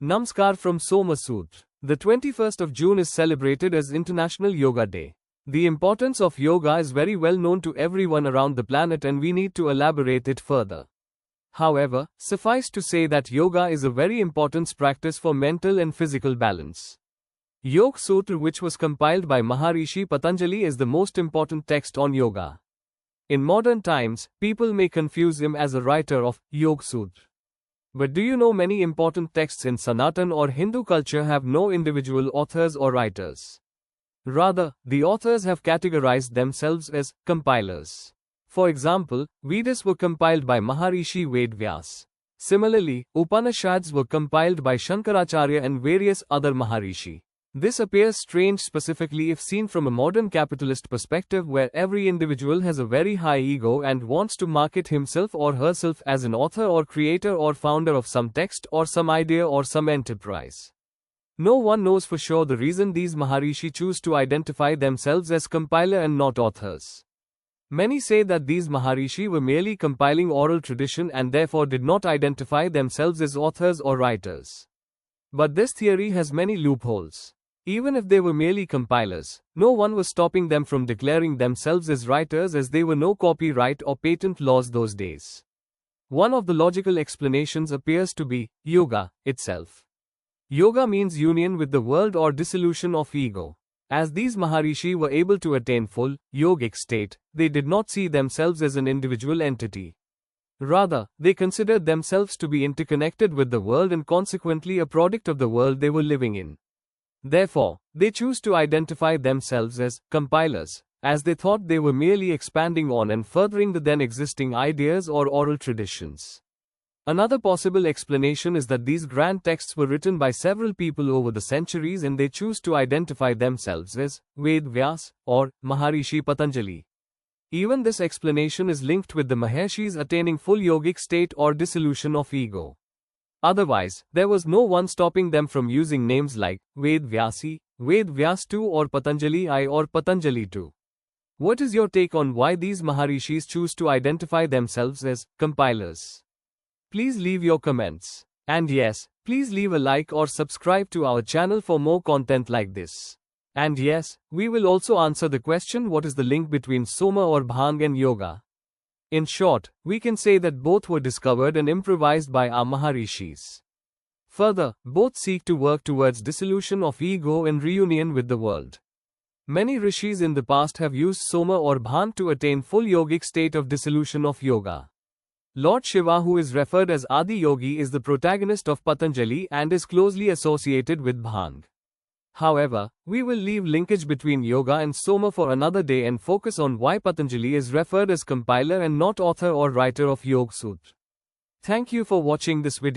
Namaskar from Soma. The 21st of June is celebrated as International Yoga Day. The importance of yoga is very well known to everyone around the planet and we need to elaborate it further. However, suffice to say that yoga is a very important practice for mental and physical balance. Yoga Sutra, which was compiled by Maharishi Patanjali, is the most important text on yoga. In modern times, people may confuse him as a writer of Yoga Sutra. But do you know many important texts in Sanatan or Hindu culture have no individual authors or writers? Rather, the authors have categorized themselves as compilers. For example, Vedas were compiled by Maharishi Vyas. Similarly, Upanishads were compiled by Shankaracharya and various other Maharishi. This appears strange specifically if seen from a modern capitalist perspective where every individual has a very high ego and wants to market himself or herself as an author or creator or founder of some text or some idea or some enterprise. No one knows for sure the reason these Maharishi choose to identify themselves as compiler and not authors. Many say that these Maharishi were merely compiling oral tradition and therefore did not identify themselves as authors or writers. But this theory has many loopholes. Even if they were merely compilers, no one was stopping them from declaring themselves as writers as there were no copyright or patent laws those days. One of the logical explanations appears to be yoga itself. Yoga means union with the world or dissolution of ego. As these Maharishi were able to attain full, yogic state, they did not see themselves as an individual entity. Rather, they considered themselves to be interconnected with the world and consequently a product of the world they were living in. Therefore, they choose to identify themselves as compilers, as they thought they were merely expanding on and furthering the then existing ideas or oral traditions. Another possible explanation is that these grand texts were written by several people over the centuries and they choose to identify themselves as Vyas or Maharishi Patanjali. Even this explanation is linked with the Maharishis attaining full yogic state or dissolution of ego. Otherwise, there was no one stopping them from using names like Vyas II or Patanjali I or Patanjali II. What is your take on why these Maharishis choose to identify themselves as compilers? Please leave your comments. And yes, please leave a like or subscribe to our channel for more content like this. And yes, we will also answer the question, what is the link between Soma or Bhang and yoga? In short, we can say that both were discovered and improvised by our Maharishis. Further, both seek to work towards dissolution of ego and reunion with the world. Many rishis in the past have used Soma or Bhang to attain full yogic state of dissolution of yoga. Lord Shiva, who is referred as Adi Yogi, is the protagonist of Patanjali and is closely associated with Bhang. However, we will leave linkage between yoga and Soma for another day and focus on why Patanjali is referred as compiler and not author or writer of Yoga Sutra. Thank you for watching this video.